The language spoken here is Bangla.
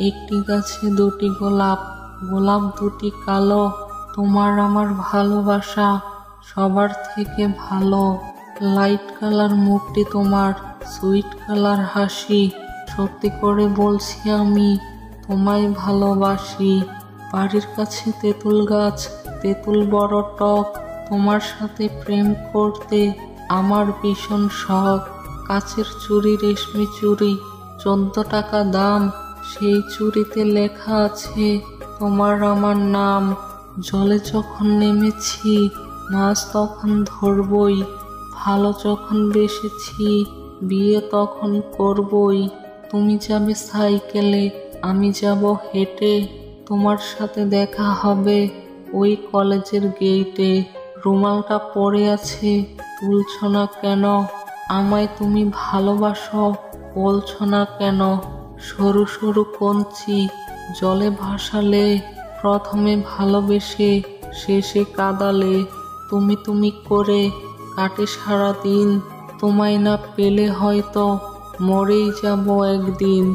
একটি গাছে দুটি গোলাপ, গোলাপ দুটি কালো। তোমার আমার ভালোবাসা সবার থেকে ভালো। লাইট কালার মুখটি তোমার, সুইট কালার হাসি। সত্যি করে বলছি আমি তোমায় ভালোবাসি। বাড়ির কাছে তেঁতুল গাছ, তেঁতুল বড় টক। তোমার সাথে প্রেম করতে আমার ভীষণ শখ। কাচের চুড়ি, রেশমি চুড়ি, 14 টাকা দাম। সেই চুড়িতে লেখা আছে তোমার আমার নাম। জলে যখন নেমেছি মাছ তখন ধরবই, ভালো যখন বেসেছি বিয়ে তখন করবই। তুমি যাবে সাইকেলে, আমি যাব হেঁটে। তোমার সাথে দেখা হবে ওই কলেজের গেইটে। রুমালটা পড়ে আছে, তুলছ না কেন? আমায় তুমি ভালোবাসো, বলছ না কেন? সরু সরু কঞ্চি জলে ভাসালে, প্রথমে ভালোবেসে শেষে কাঁদালে। তুমি তুমি করে কাটে সারা দিন, তোমায় না পেলে হয়তো মরেই যাব একদিন।